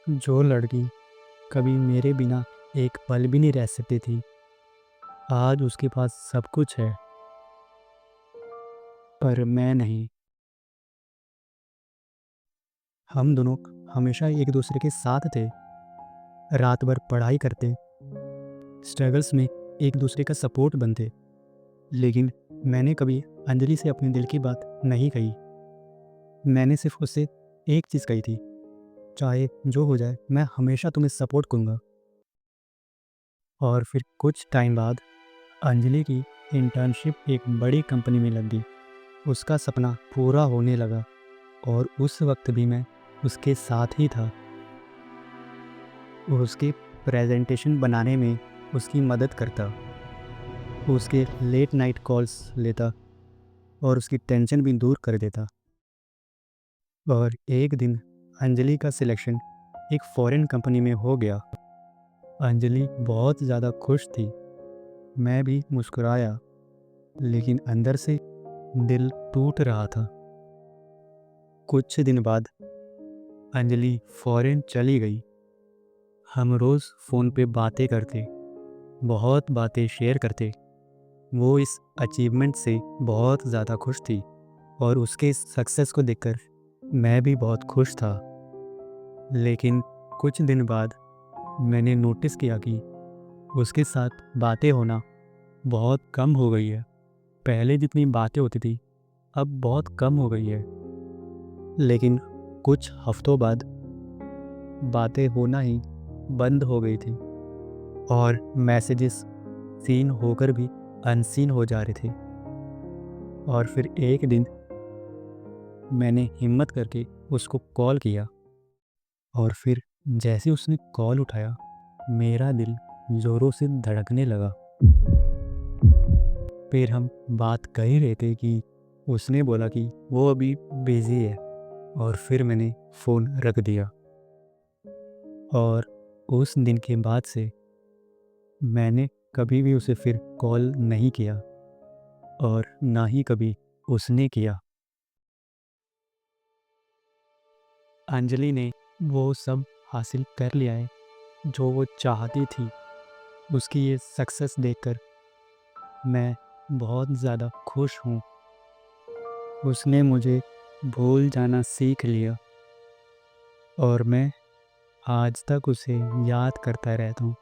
जो लड़की कभी मेरे बिना एक पल भी नहीं रह सकती थी, आज उसके पास सब कुछ है, पर मैं नहीं। हम दोनों हमेशा एक दूसरे के साथ थे, रात भर पढ़ाई करते, स्ट्रगल्स में एक दूसरे का सपोर्ट बनते। लेकिन मैंने कभी अंजलि से अपने दिल की बात नहीं कही। मैंने सिर्फ उससे एक चीज़ कही थी, चाहे जो हो जाए मैं हमेशा तुम्हें सपोर्ट करूँगा। और फिर कुछ टाइम बाद अंजलि की इंटर्नशिप एक बड़ी कंपनी में लग गई। उसका सपना पूरा होने लगा और उस वक्त भी मैं उसके साथ ही था। उसके प्रेजेंटेशन बनाने में उसकी मदद करता, उसके लेट नाइट कॉल्स लेता और उसकी टेंशन भी दूर कर देता। और एक दिन अंजलि का सिलेक्शन एक फॉरेन कंपनी में हो गया। अंजलि बहुत ज़्यादा खुश थी, मैं भी मुस्कुराया, लेकिन अंदर से दिल टूट रहा था। कुछ दिन बाद अंजलि फॉरेन चली गई। हम रोज़ फ़ोन पे बातें करते, बहुत बातें शेयर करते। वो इस अचीवमेंट से बहुत ज़्यादा खुश थी और उसके सक्सेस को देखकर मैं भी बहुत खुश था। लेकिन कुछ दिन बाद मैंने नोटिस किया कि उसके साथ बातें होना बहुत कम हो गई है। पहले जितनी बातें होती थी, अब बहुत कम हो गई है। लेकिन कुछ हफ्तों बाद बातें होना ही बंद हो गई थी और मैसेजेस सीन होकर भी अनसीन हो जा रहे थे। और फिर एक दिन मैंने हिम्मत करके उसको कॉल किया और फिर जैसे उसने कॉल उठाया, मेरा दिल ज़ोरों से धड़कने लगा। फिर हम बात कर ही रहे थे कि उसने बोला कि वो अभी बिज़ी है और फिर मैंने फ़ोन रख दिया। और उस दिन के बाद से मैंने कभी भी उसे फिर कॉल नहीं किया और ना ही कभी उसने किया। अंजलि ने वो सब हासिल कर लिया है जो वो चाहती थी। उसकी ये सक्सेस देखकर मैं बहुत ज़्यादा खुश हूँ। उसने मुझे भूल जाना सीख लिया और मैं आज तक उसे याद करता रहता हूँ।